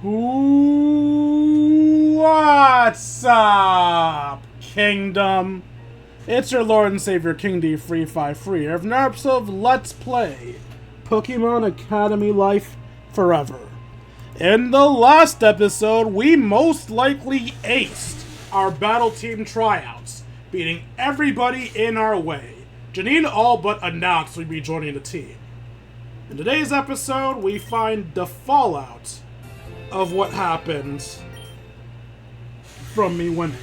What's up, Kingdom? It's your Lord and Savior King D Free 5 Free of an episode of Let's Play Pokemon Academy Life Forever. In the last episode, we most likely aced our battle team tryouts, beating everybody in our way. Janine all but announced we'd be joining the team. In today's episode, we find the fallout of what happened from me winning.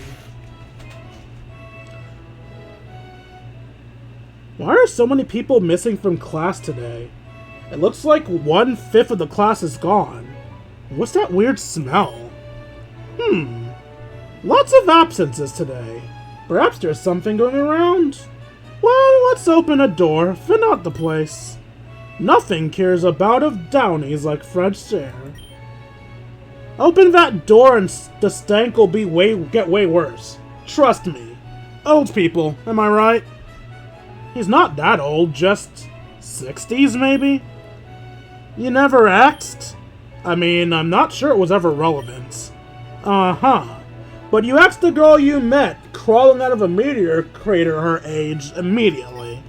Why are so many people missing from class today? It looks like 1/5 of the class is gone. What's that weird smell? Lots of absences today. Perhaps there's something going around? Well, let's open a door, thin out the place. Nothing cares about of Downies like fresh air. Open that door and the stank will get way worse. Trust me. Old people, am I right? He's not that old, just 60s maybe? You never asked? I mean, I'm not sure it was ever relevant. But you asked the girl you met crawling out of a meteor crater her age immediately.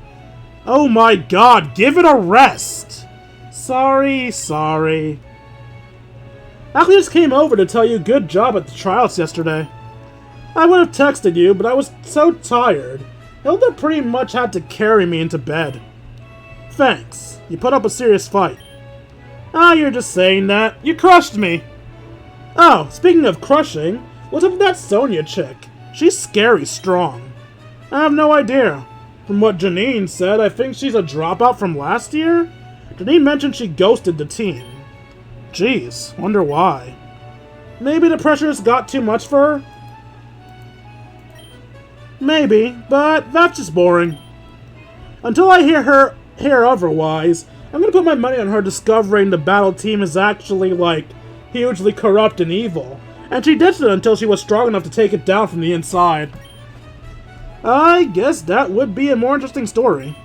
Oh my god, give it a rest! Sorry. Actually just came over to tell you good job at the trials yesterday. I would have texted you, but I was so tired. Hilda pretty much had to carry me into bed. Thanks. You put up a serious fight. You're just saying that. You crushed me. Oh, speaking of crushing, what's up with that Sonia chick? She's scary strong. I have no idea. From what Janine said, I think she's a dropout from last year? Janine mentioned she ghosted the team. Jeez, wonder why. Maybe the pressures got too much for her? Maybe, but that's just boring. Until I hear otherwise, I'm gonna put my money on her discovering the battle team is actually, hugely corrupt and evil. And she ditched it until she was strong enough to take it down from the inside. I guess that would be a more interesting story.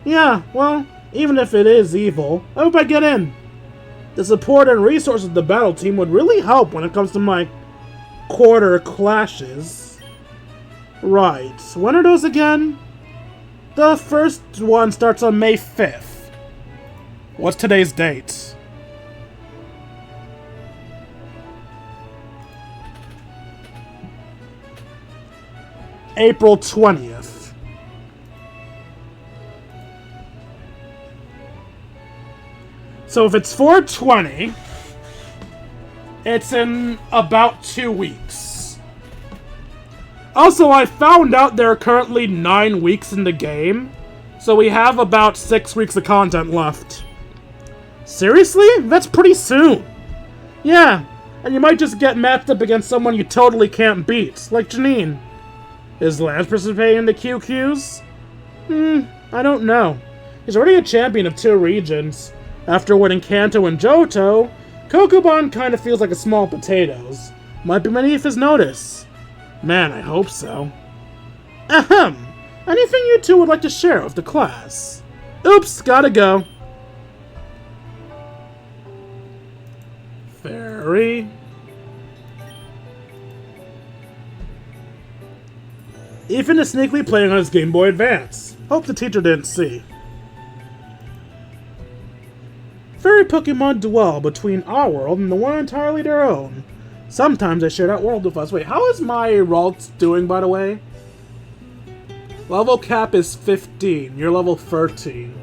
Yeah, well, even if it is evil, I hope I get in. The support and resources of the battle team would really help when it comes to my quarter clashes. Right, when are those again? The first one starts on May 5th. What's today's date? April 20th. So if it's 4/20, it's in about 2 weeks. Also, I found out there are currently 9 weeks in the game, so we have about 6 weeks of content left. Seriously? That's pretty soon. Yeah, and you might just get matched up against someone you totally can't beat, like Janine. Is Lance participating in the QQs? I don't know. He's already a champion of 2 regions. After winning Kanto and Johto, Kokobon kinda feels like a small potatoes. Might be beneath his notice. Man, I hope so. Ahem! Anything you two would like to share with the class? Oops, gotta go. Fairy. Ethan is sneakily playing on his Game Boy Advance. Hope the teacher didn't see. Fairy Pokemon dwell between our world and the one entirely their own. Sometimes they share that world with us. Wait, how is my Ralts doing, by the way? Level cap is 15. You're level 13.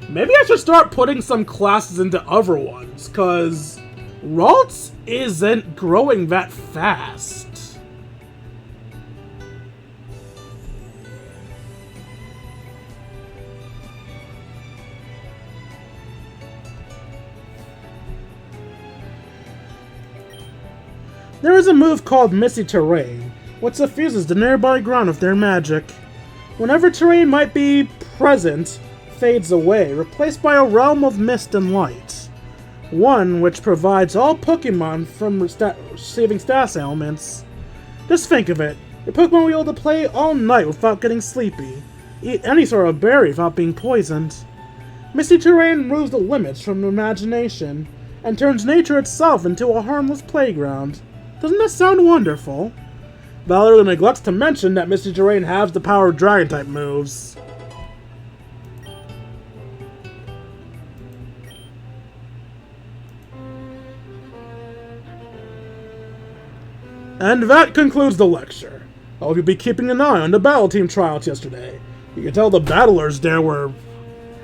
Maybe I should start putting some classes into other ones, because Ralts isn't growing that fast. There is a move called Misty Terrain, which suffuses the nearby ground with their magic. Whenever terrain might be present, fades away, replaced by a realm of mist and light. One which provides all Pokemon from receiving status ailments. Just think of it, your Pokemon will be able to play all night without getting sleepy, eat any sort of berry without being poisoned. Misty Terrain removes the limits from imagination, and turns nature itself into a harmless playground. Doesn't that sound wonderful? Valerie neglects to mention that Mr. Geraint has the power of Dragon-type moves. And that concludes the lecture. I hope you'll be keeping an eye on the battle team tryouts yesterday. You can tell the battlers there were...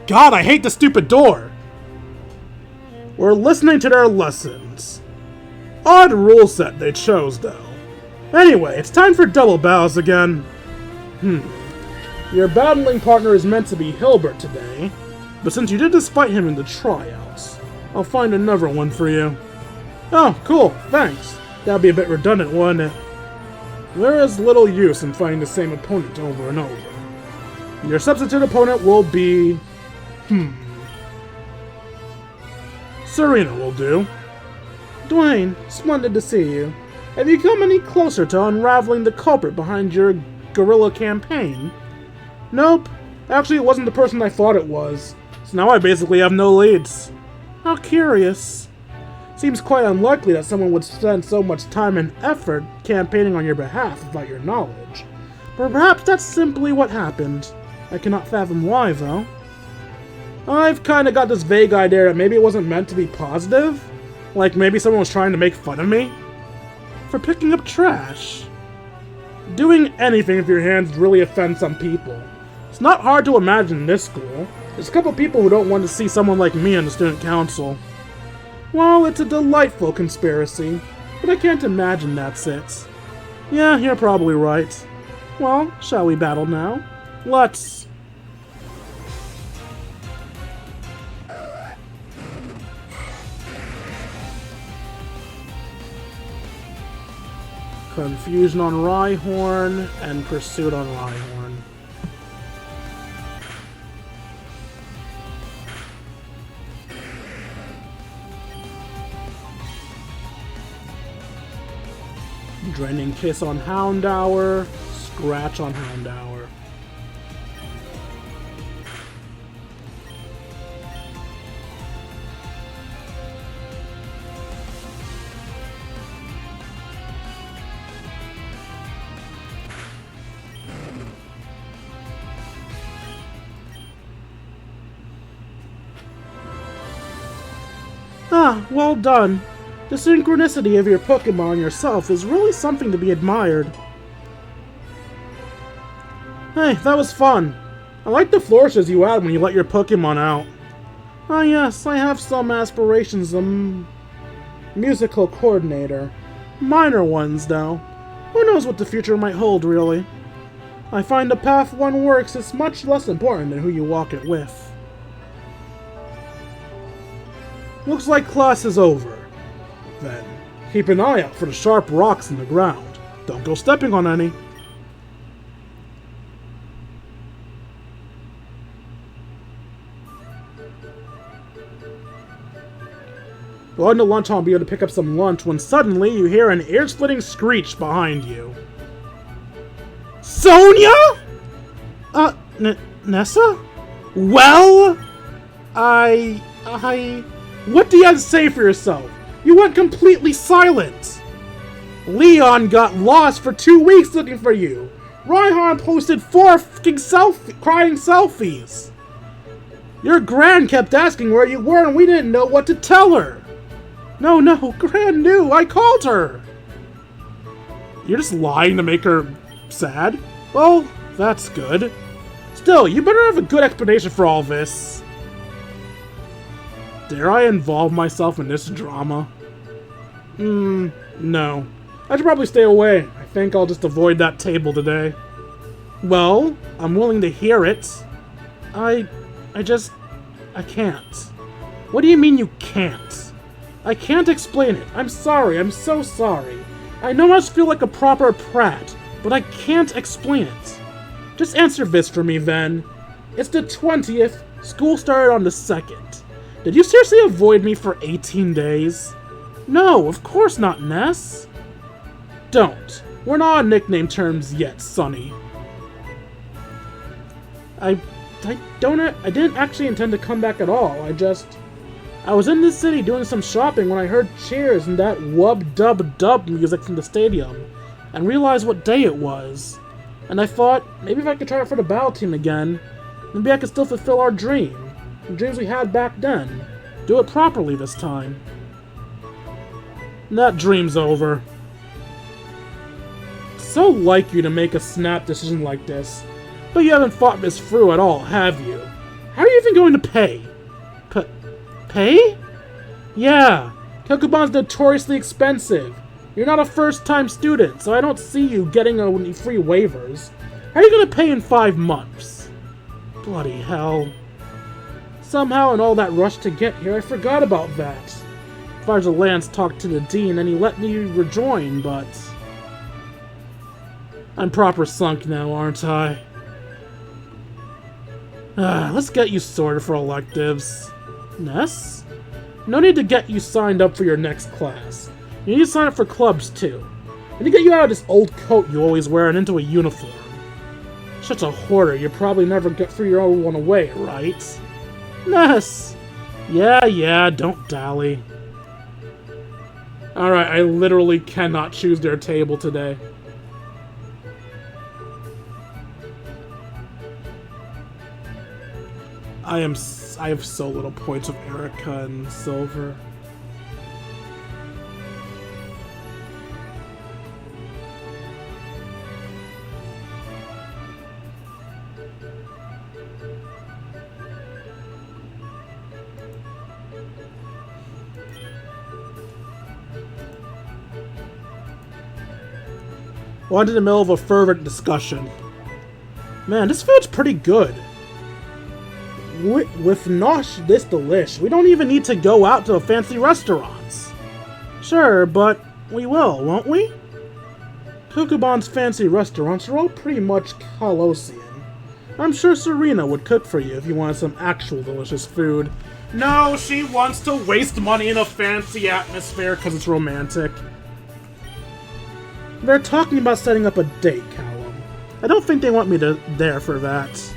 God, I hate the stupid door! We're listening to their lessons. Odd rule set they chose, though. Anyway, it's time for double battles again. Your battling partner is meant to be Hilbert today, but since you did despite him in the tryouts, I'll find another one for you. Oh, cool, thanks. That'd be a bit redundant, wouldn't it? There is little use in fighting the same opponent over and over. Your substitute opponent will be... Serena will do. Dwayne, splendid to see you. Have you come any closer to unraveling the culprit behind your guerrilla campaign? Nope. Actually, it wasn't the person I thought it was. So now I basically have no leads. How curious. Seems quite unlikely that someone would spend so much time and effort campaigning on your behalf without your knowledge. But perhaps that's simply what happened. I cannot fathom why, though. I've kinda got this vague idea that maybe it wasn't meant to be positive. Like maybe someone was trying to make fun of me for picking up trash. Doing anything with your hands really offends some people. It's not hard to imagine in this school. There's a couple people who don't want to see someone like me in the student council. Well, it's a delightful conspiracy, but I can't imagine that's it. Yeah, you're probably right. Well, shall we battle now? Let's... Confusion on Rhyhorn, and Pursuit on Rhyhorn. Draining Kiss on Houndour, Scratch on Houndour. Ah, well done. The synchronicity of your Pokemon yourself is really something to be admired. Hey, that was fun. I like the flourishes you add when you let your Pokemon out. Ah yes, I have some aspirations as a musical coordinator. Minor ones, though. Who knows what the future might hold, really. I find the path one works is much less important than who you walk it with. Looks like class is over. Then, keep an eye out for the sharp rocks in the ground. Don't go stepping on any. Going to lunch hall and be able to pick up some lunch when suddenly you hear an ear-splitting screech behind you. Sonia? Nessa? Well? What do you have to say for yourself? You went completely silent! Leon got lost for 2 weeks looking for you! Rhyhorn posted 4 fucking crying selfies! Your Gran kept asking where you were and we didn't know what to tell her! No, Gran knew! I called her! You're just lying to make her sad? Well, that's good. Still, you better have a good explanation for all this. Dare I involve myself in this drama? No. I should probably stay away. I think I'll just avoid that table today. Well, I'm willing to hear it. I can't. What do you mean you can't? I can't explain it. I'm sorry. I'm so sorry. I know I must feel like a proper prat, but I can't explain it. Just answer this for me, then. It's the 20th. School started on the 2nd. Did you seriously avoid me for 18 days? No, of course not, Ness. Don't. We're not on nickname terms yet, Sonny. I didn't actually intend to come back at all. I was in the city doing some shopping when I heard cheers and that wub-dub-dub music from the stadium, and realized what day it was. And I thought, maybe if I could try it for the battle team again, maybe I could still fulfill our dream. The dreams we had back then. Do it properly this time. That dream's over. So like you to make a snap decision like this, but you haven't thought this through at all, have you? How are you even going to pay? Pay? Yeah, Kokobon's notoriously expensive. You're not a first-time student, so I don't see you getting any free waivers. How are you going to pay in 5 months? Bloody hell. Somehow in all that rush to get here, I forgot about that. Sergeant Lance talked to the dean and he let me rejoin, but... I'm proper sunk now, aren't I? Let's get you sorted for electives. Ness? No need to get you signed up for your next class. You need to sign up for clubs, too. I need to get you out of this old coat you always wear and into a uniform. Such a hoarder, you probably never get through your own one away, right? Ness! Yeah, don't dally. Alright, I literally cannot choose their table today. I have so little points of Erica and Silver. Well, I'm in the middle of a fervent discussion. Man, this food's pretty good. With nosh this delish, we don't even need to go out to the fancy restaurants. Sure, but we will, won't we? Kokobon's fancy restaurants are all pretty much Colossian. I'm sure Serena would cook for you if you wanted some actual delicious food. No, she wants to waste money in a fancy atmosphere because it's romantic. They're talking about setting up a date, Callum. I don't think they want me there for that.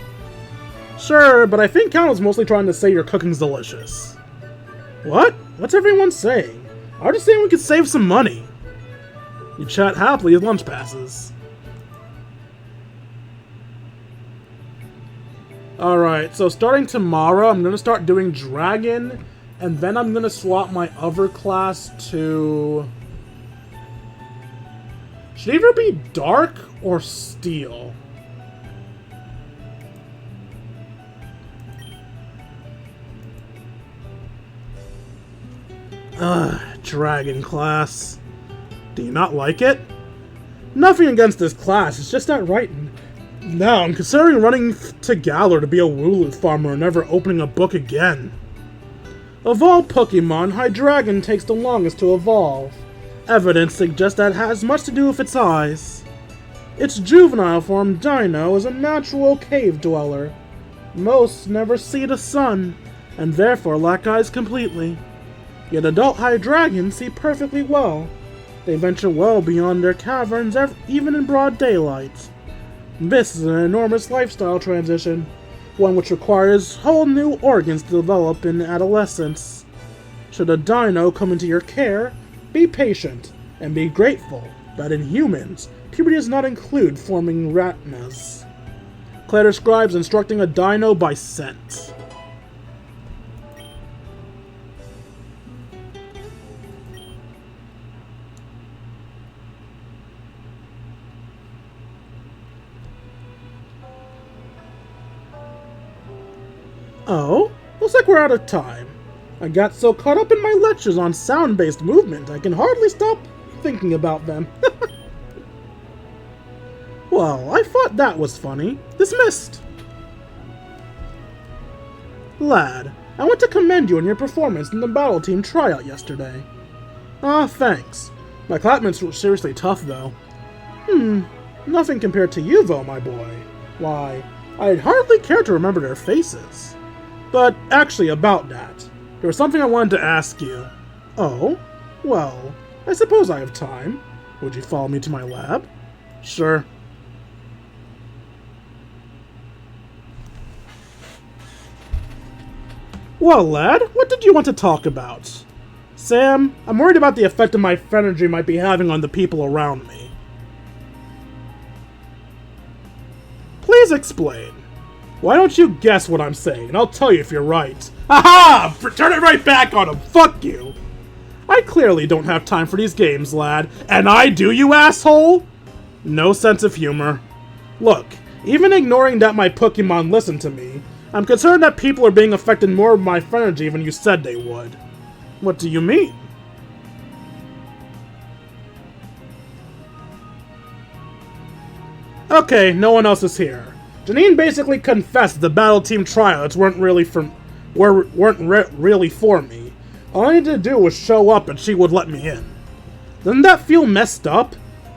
Sure, but I think Callum's mostly trying to say your cooking's delicious. What? What's everyone saying? I'm just saying we could save some money. You chat happily as lunch passes. Alright, so starting tomorrow, I'm going to start doing Dragon, and then I'm going to swap my other class to... should either be Dark or Steel. Dragon class. Do you not like it? Nothing against this class, it's just that right now I'm considering running to Galar to be a Wooloo farmer and never opening a book again. Of all Pokemon, Hydreigon takes the longest to evolve. Evidence suggests that it has much to do with its eyes. Its juvenile form, Dino, is a natural cave dweller. Most never see the sun, and therefore lack eyes completely. Yet adult Hydreigons see perfectly well. They venture well beyond their caverns, even in broad daylight. This is an enormous lifestyle transition, one which requires whole new organs to develop in adolescence. Should a dino come into your care, be patient, and be grateful that in humans, puberty does not include forming retinas. Claire describes instructing a dino by scent. Oh, looks like we're out of time. I got so caught up in my lectures on sound-based movement, I can hardly stop thinking about them. Well, I thought that was funny. Dismissed. Lad, I want to commend you on your performance in the battle team tryout yesterday. Ah, thanks. My classmates were seriously tough, though. Nothing compared to you, though, my boy. Why, I'd hardly care to remember their faces. But actually, about that, there was something I wanted to ask you. Oh? Well, I suppose I have time. Would you follow me to my lab? Sure. Well, lad, what did you want to talk about? Sam, I'm worried about the effect my energy might be having on the people around me. Please explain. Why don't you guess what I'm saying, and I'll tell you if you're right. Aha! Turn it right back on him, fuck you! I clearly don't have time for these games, lad. And I do, you asshole? No sense of humor. Look, even ignoring that my Pokemon listen to me, I'm concerned that people are being affected more by my energy than you said they would. What do you mean? Okay, no one else is here. Janine basically confessed the battle team tryouts weren't really for me. All I needed to do was show up and she would let me in. Doesn't that feel messed up?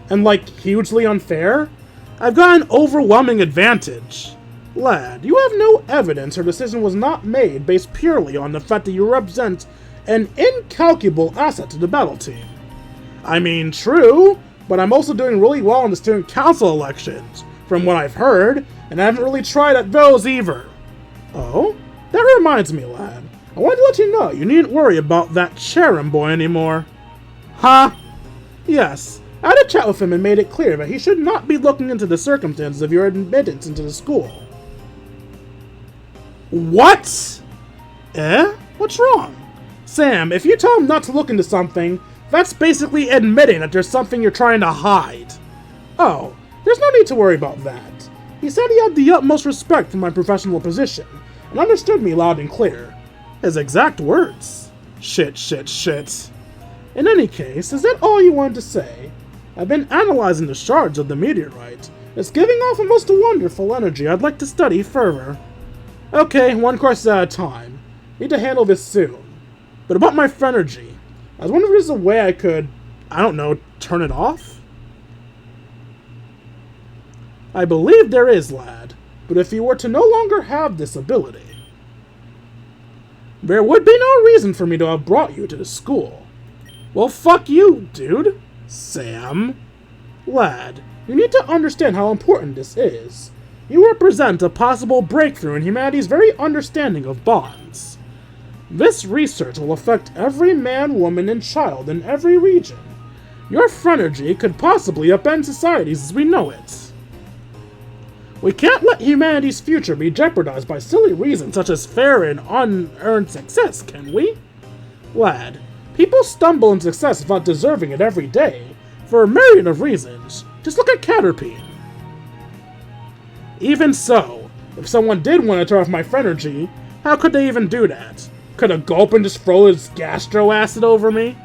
And like, hugely unfair? I've got an overwhelming advantage. Lad, you have no evidence her decision was not made based purely on the fact that you represent an incalculable asset to the battle team. I mean, true, but I'm also doing really well in the student council elections, from what I've heard, and I haven't really tried at those either. Oh? That reminds me, lad. I wanted to let you know you needn't worry about that Charon boy anymore. Huh? Yes, I had a chat with him and made it clear that he should not be looking into the circumstances of your admittance into the school. What? What's wrong? Sam, if you tell him not to look into something, that's basically admitting that there's something you're trying to hide. Oh, there's no need to worry about that. He said he had the utmost respect for my professional position, and understood me loud and clear. His exact words. Shit. In any case, is that all you wanted to say? I've been analyzing the shards of the meteorite. It's giving off a most wonderful energy I'd like to study further. Okay, one course at a time. Need to handle this soon. But about my energy, I was wondering if there's a way I could, I don't know, turn it off? I believe there is, lad. But if you were to no longer have this ability, there would be no reason for me to have brought you to the school. Well, fuck you, dude. Sam. Lad, you need to understand how important this is. You represent a possible breakthrough in humanity's very understanding of bonds. This research will affect every man, woman, and child in every region. Your phrenergy could possibly upend societies as we know it. We can't let humanity's future be jeopardized by silly reasons such as fair and unearned success, can we? Lad, people stumble in success without deserving it every day, for a myriad of reasons. Just look at Caterpie. Even so, if someone did want to turn off my phrenergy, how could they even do that? Could a Gulpin just throw his gastro acid over me?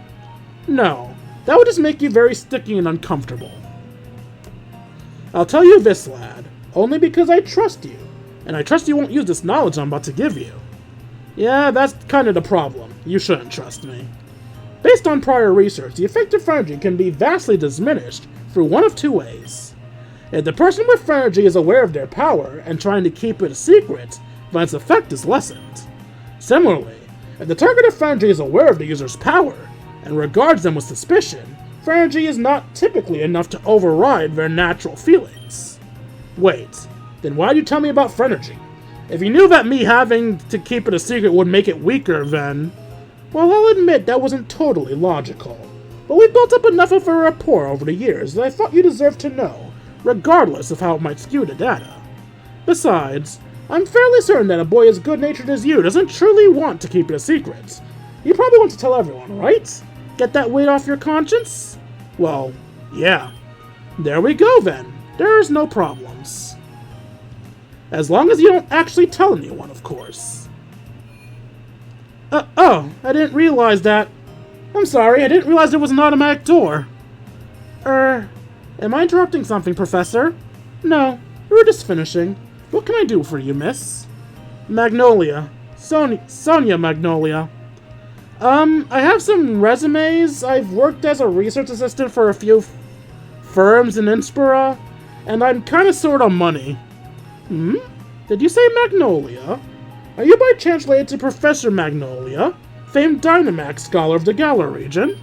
No, that would just make you very sticky and uncomfortable. I'll tell you this, lad, only because I trust you, and I trust you won't use this knowledge I'm about to give you. Yeah, that's kind of the problem. You shouldn't trust me. Based on prior research, the effect of phrenergy can be vastly diminished through one of two ways. If the person with phrenergy is aware of their power and trying to keep it a secret, then its effect is lessened. Similarly, if the target of phrenergy is aware of the user's power and regards them with suspicion, phrenergy is not typically enough to override their natural feelings. Wait, then why'd you tell me about phrenergy? If you knew that me having to keep it a secret would make it weaker, then... Well, I'll admit that wasn't totally logical. But we built up enough of a rapport over the years that I thought you deserved to know, regardless of how it might skew the data. Besides, I'm fairly certain that a boy as good-natured as you doesn't truly want to keep it a secret. You probably want to tell everyone, right? Get that weight off your conscience? Well, yeah. There we go then. There's no problems. As long as you don't actually tell anyone, of course. Oh, I didn't realize that. I'm sorry, I didn't realize there was an automatic door. Am I interrupting something, Professor? No, we were just finishing. What can I do for you, miss? Magnolia. Sonia Magnolia. I have some resumes. I've worked as a research assistant for a few firms in Inspira, and I'm kinda short on money. Did you say Magnolia? Are you by chance related to Professor Magnolia, famed Dynamax scholar of the Galar region?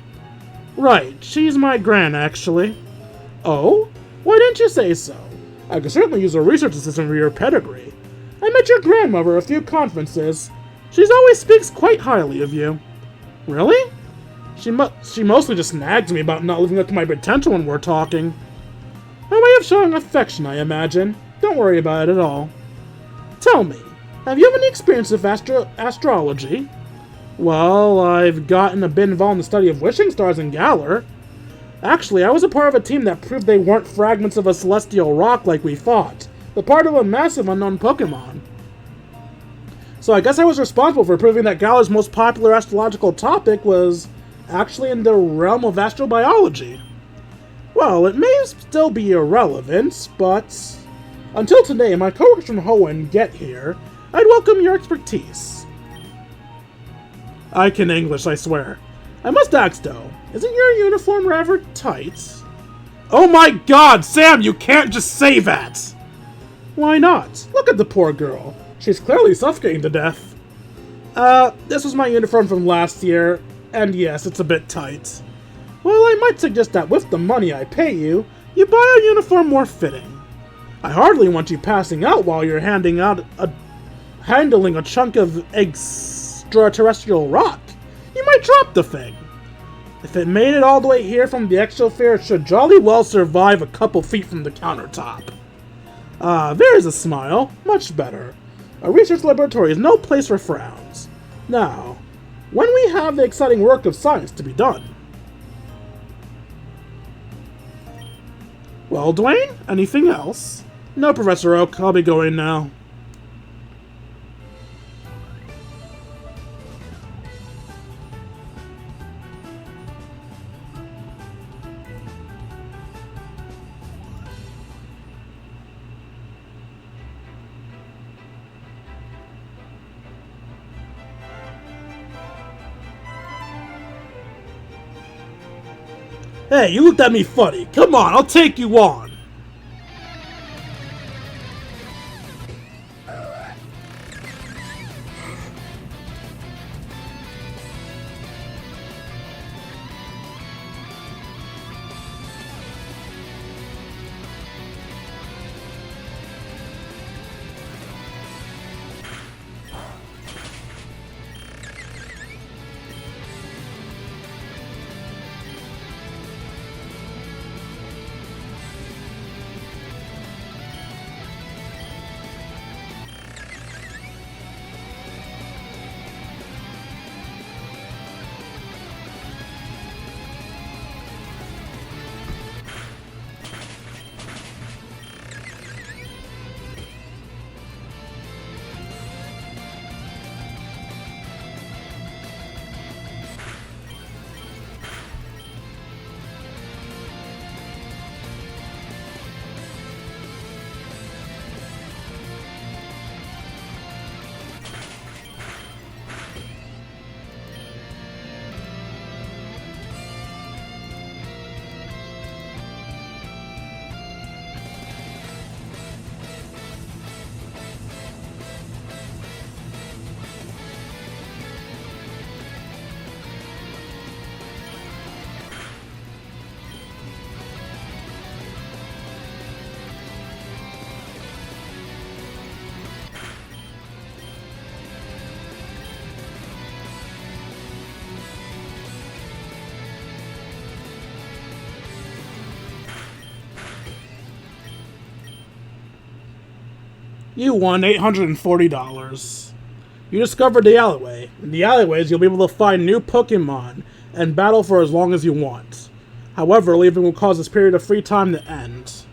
Right, she's my gran, actually. Oh? Why didn't you say so? I could certainly use a research assistant for your pedigree. I met your grandmother at a few conferences. She always speaks quite highly of you. Really? She mostly just nags me about not living up to my potential when we're talking. A way of showing affection, I imagine. Don't worry about it at all. Tell me, have you have any experience with astrology? Well, I've gotten a bit involved in the study of wishing stars in Galar. Actually, I was a part of a team that proved they weren't fragments of a celestial rock like we thought, but part of a massive unknown Pokemon. So I guess I was responsible for proving that Galar's most popular astrological topic was actually in the realm of astrobiology. Well, it may still be irrelevant, but until today my coworkers from Hoenn get here, I'd welcome your expertise. I can English, I swear. I must ask though, isn't your uniform rather tight? Oh my god, Sam, you can't just say that! Why not? Look at the poor girl. She's clearly suffocating to death. This was my uniform from last year, and yes, it's a bit tight. Well, I might suggest that with the money I pay you, you buy a uniform more fitting. I hardly want you passing out while you're handling a chunk of extraterrestrial rock. You might drop the thing. If it made it all the way here from the exosphere, it should jolly well survive a couple feet from the countertop. There's a smile. Much better. A research laboratory is no place for frowns. Now, when we have the exciting work of science to be done. Well, Dwayne, anything else? No, Professor Oak, I'll be going now. Hey, you looked at me funny. Come on, I'll take you on. You won $840. You discovered the alleyway. In the alleyways, you'll be able to find new Pokemon and battle for as long as you want. However, leaving will cause this period of free time to end.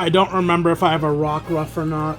I don't remember if I have a rock ruff or not.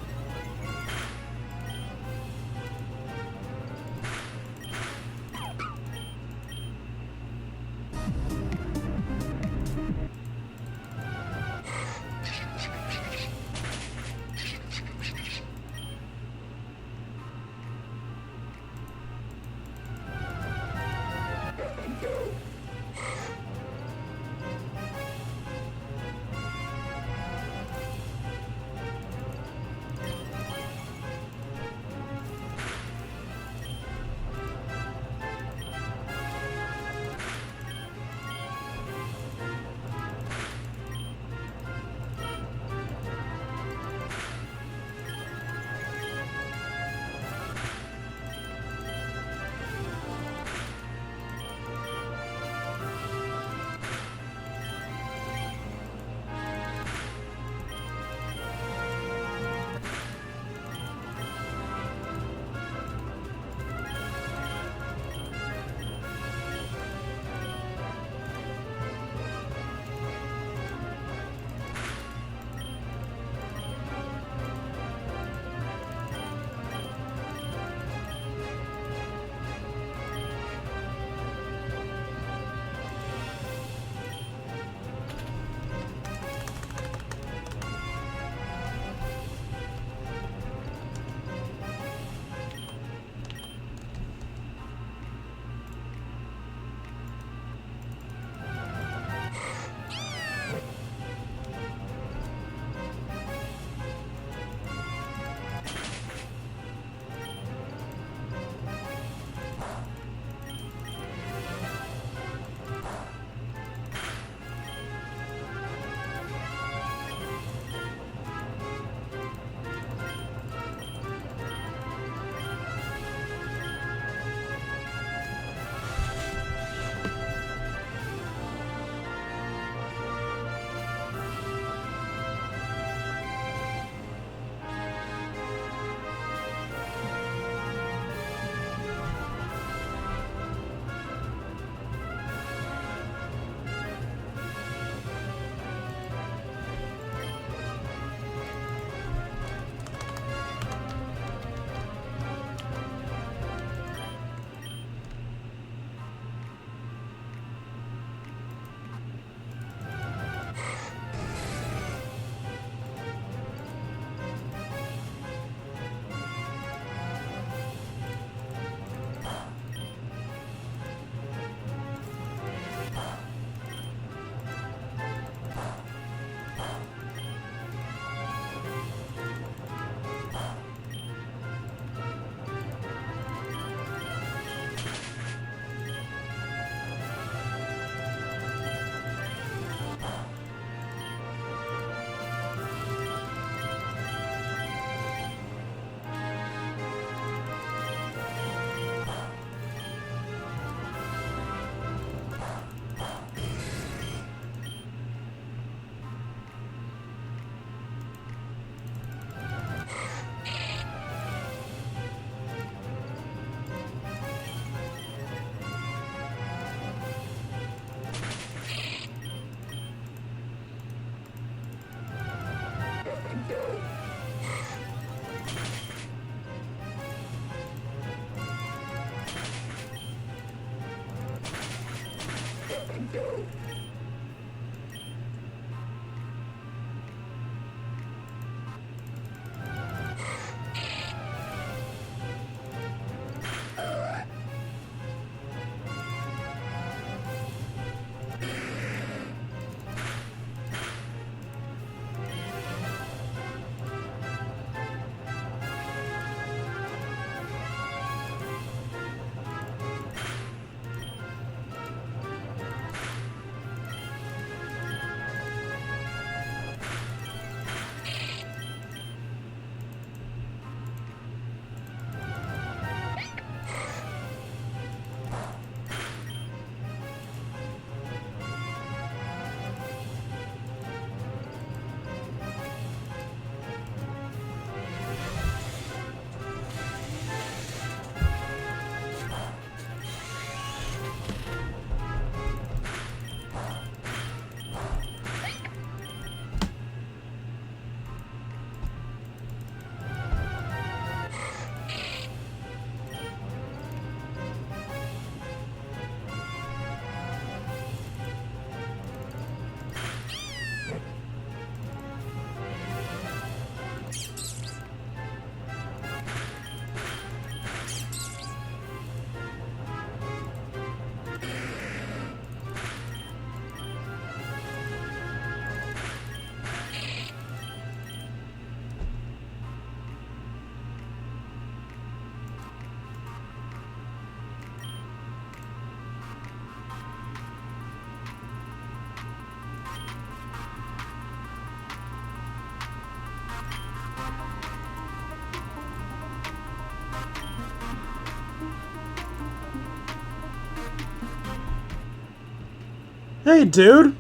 Hey, dude!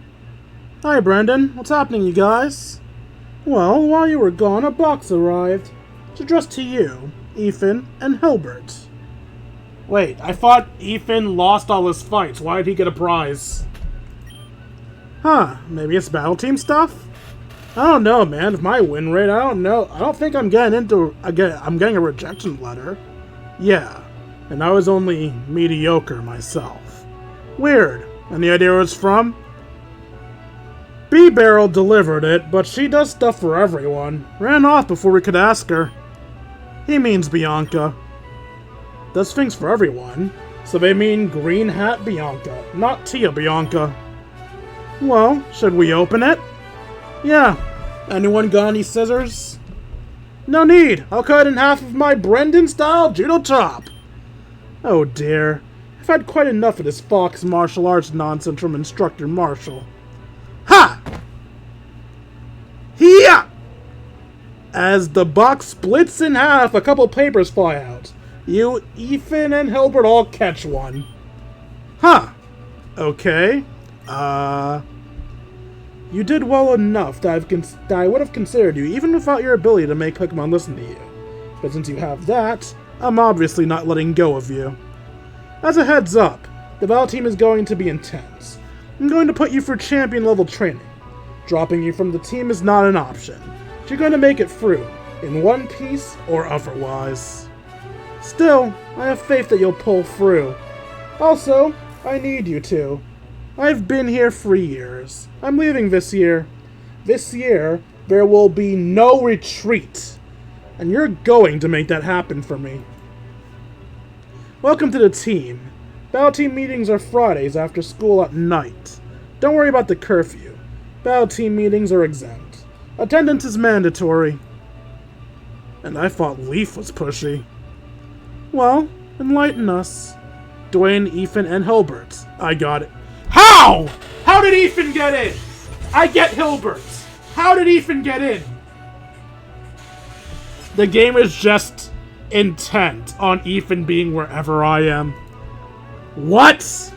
Hi, Brendan. What's happening, you guys? Well, while you were gone, a box arrived. It's addressed to you, Ethan, and Hilbert. Wait, I thought Ethan lost all his fights. Why did he get a prize? Huh, maybe it's battle team stuff? I don't know, man. With my win rate, I don't know. I don't think I'm getting a rejection letter. Yeah, and I was only mediocre myself. Weird. Any idea where it's from? B-Barrel delivered it, but she does stuff for everyone. Ran off before we could ask her. He means Bianca. Does things for everyone. So they mean Green Hat Bianca, not Tia Bianca. Well, should we open it? Yeah. Anyone got any scissors? No need. I'll cut in half of my Brendan-style judo chop. Oh dear. I've had quite enough of this Fox martial arts nonsense from Instructor Marshall. Ha! Hiya! As the box splits in half, a couple papers fly out. You, Ethan, and Hilbert all catch one. Huh. Okay. You did well enough that I would have considered you, even without your ability to make Pokemon listen to you. But since you have that, I'm obviously not letting go of you. As a heads up, the battle team is going to be intense. I'm going to put you for champion level training. Dropping you from the team is not an option. You're going to make it through, in one piece or otherwise. Still, I have faith that you'll pull through. Also, I need you to. I've been here for years. I'm leaving this year. This year, there will be no retreat. And you're going to make that happen for me. Welcome to the team. Battle team meetings are Fridays after school at night. Don't worry about the curfew. Battle team meetings are exempt. Attendance is mandatory. And I thought Leaf was pushy. Well, enlighten us. Dwayne, Ethan, and Hilbert. I got it. How? How did Ethan get in? I get Hilbert. How did Ethan get in? The game is just intent on Ethan being wherever I am. What?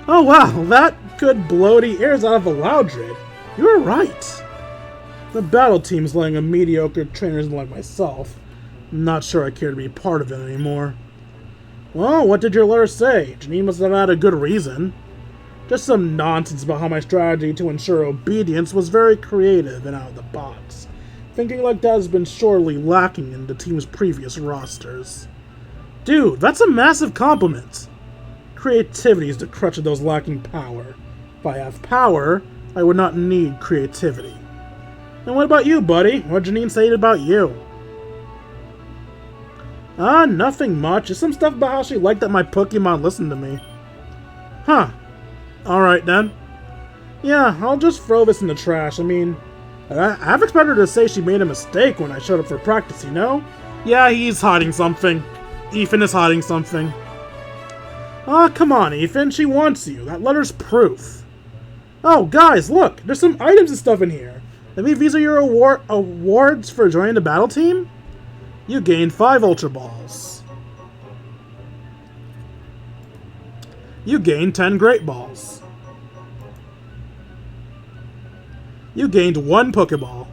Oh wow, that could blow the ears out of a Loudred. You were right. The battle team's letting a mediocre trainer like myself. I'm not sure I care to be part of it anymore. Well, what did your letter say? Janine must have had a good reason. Just some nonsense about how my strategy to ensure obedience was very creative and out of the box. Thinking like that has been sorely lacking in the team's previous rosters. Dude, that's a massive compliment. Creativity is the crutch of those lacking power. If I have power, I would not need creativity. And what about you, buddy? What did Janine say about you? Nothing much. Just some stuff about how she liked that my Pokemon listened to me. Huh. Alright then. Yeah, I'll just throw this in the trash. I mean, I've expected her to say she made a mistake when I showed up for practice, you know? Yeah, he's hiding something. Ethan is hiding something. Come on, Ethan. She wants you. That letter's proof. Oh, guys, look. There's some items and stuff in here. Maybe these are your awards for joining the battle team? You gained 5 Ultra Balls. You gained 10 Great Balls. You gained 1 Pokeball.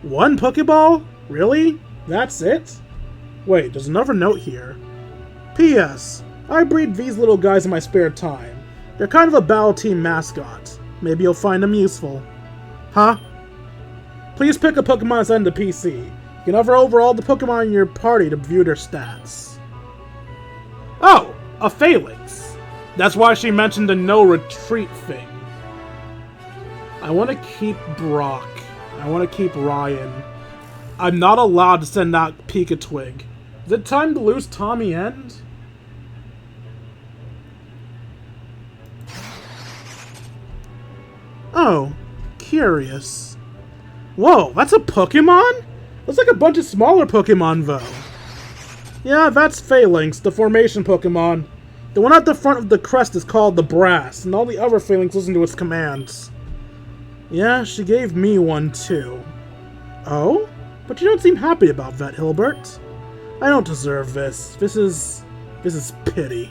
1 Pokeball? Really? That's it? Wait, there's another note here. P.S. I breed these little guys in my spare time. They're kind of a battle team mascot. Maybe you'll find them useful. Huh? Please pick a Pokemon and send to PC. You can hover over all the Pokemon in your party to view their stats. Oh! A Phalanx! That's why she mentioned the no retreat thing. I want to keep Brock. I want to keep Ryan. I'm not allowed to send out Pika-Twig. Is it time to lose Tommy End? Oh, curious. Whoa, that's a Pokemon? Looks like a bunch of smaller Pokemon, though. Yeah, that's Phalanx, the formation Pokemon. The one at the front of the crest is called the Brass, and all the other Phalanx listen to its commands. Yeah, she gave me one, too. Oh? But you don't seem happy about that, Hilbert. I don't deserve this. This is pity.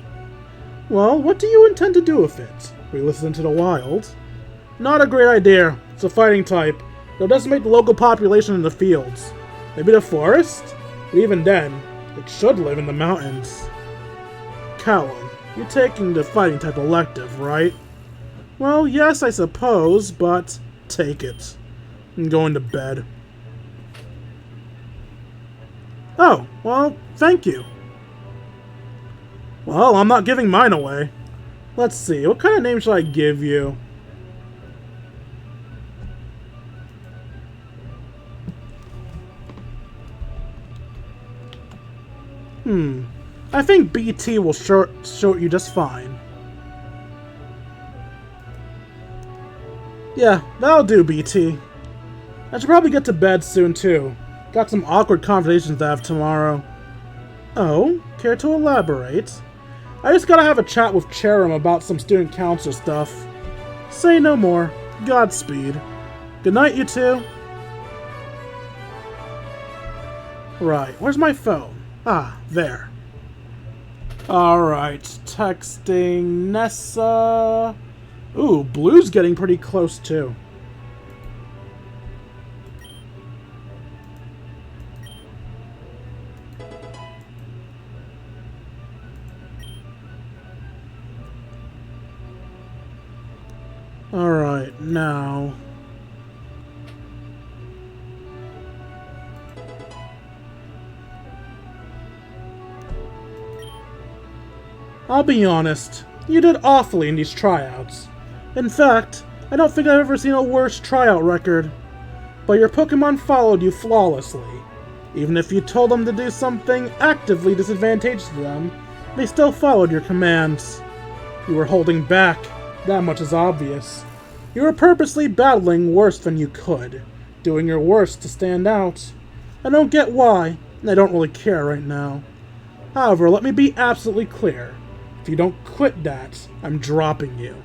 Well, what do you intend to do with it? Release it into the wild? Not a great idea. It's a fighting type. It'll decimate the local population in the fields. Maybe the forest? But even then, it should live in the mountains. Callum, you're taking the fighting type elective, right? Well, yes, I suppose, but take it. I'm going to bed. Oh, well, thank you. Well, I'm not giving mine away. Let's see, what kind of name should I give you? I think BT will short you just fine. Yeah, that'll do, BT. I should probably get to bed soon, too. Got some awkward conversations to have tomorrow. Oh, care to elaborate? I just gotta have a chat with Cherim about some student council stuff. Say no more. Godspeed. Good night, you two. Right, where's my phone? Ah, there. Alright, texting Nessa. Ooh, Blue's getting pretty close, too. Alright, now... I'll be honest, you did awfully in these tryouts. In fact, I don't think I've ever seen a worse tryout record. But your Pokemon followed you flawlessly. Even if you told them to do something actively disadvantageous to them, they still followed your commands. You were holding back, that much is obvious. You were purposely battling worse than you could, doing your worst to stand out. I don't get why, and I don't really care right now. However, let me be absolutely clear. If you don't quit that, I'm dropping you.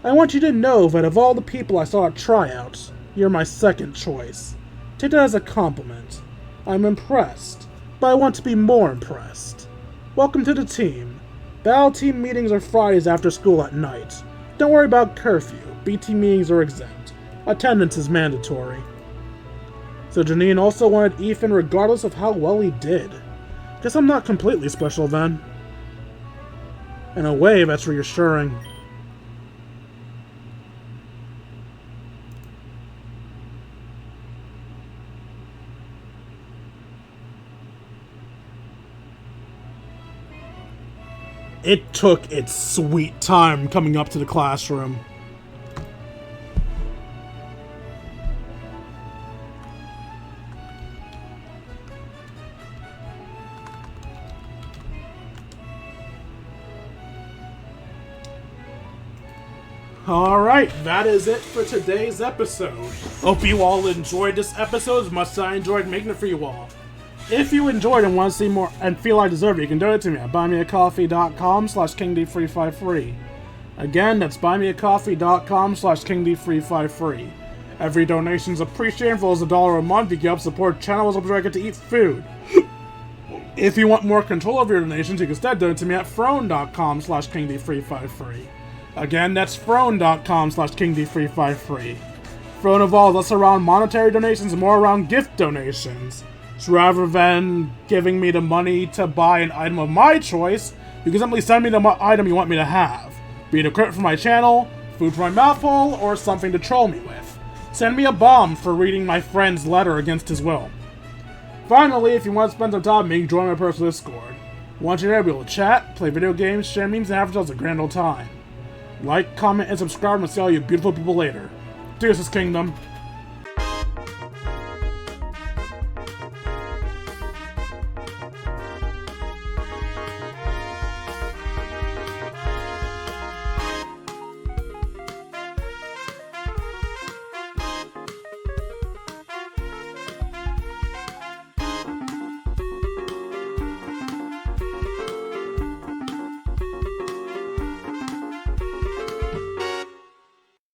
I want you to know that of all the people I saw at tryouts, you're my second choice. Take that as a compliment. I'm impressed, but I want to be more impressed. Welcome to the team. Battle team meetings are Fridays after school at night. Don't worry about curfew. BT meetings are exempt. Attendance is mandatory. So Janine also wanted Ethan regardless of how well he did. Guess I'm not completely special then. In a way, that's reassuring. It took its sweet time coming up to the classroom. Alright, that is it for today's episode. Hope you all enjoyed this episode as much as I enjoyed making it for you all. If you enjoyed and want to see more and feel I deserve it, you can donate to me at buymeacoffee.com/KingD353. Again, that's buymeacoffee.com/KingD353. Every donation is appreciated. For as $1 a month, you can help support channels so I get to eat food. If you want more control over your donations, you can instead donate to me at Throne.com/KingD353. Again, that's Throne.com/KingD353. Throne evolves less around monetary donations and more around gift donations. So rather than giving me the money to buy an item of my choice, you can simply send me the item you want me to have. Be it a credit for my channel, food for my mouthful, or something to troll me with. Send me a bomb for reading my friend's letter against his will. Finally, if you want to spend some time with me, join my personal Discord. Once you're there, we'll chat, play video games, share memes, and have ourselves a grand old time. Like, comment, and subscribe, and I'll see all you beautiful people later. Deuces, Kingdom.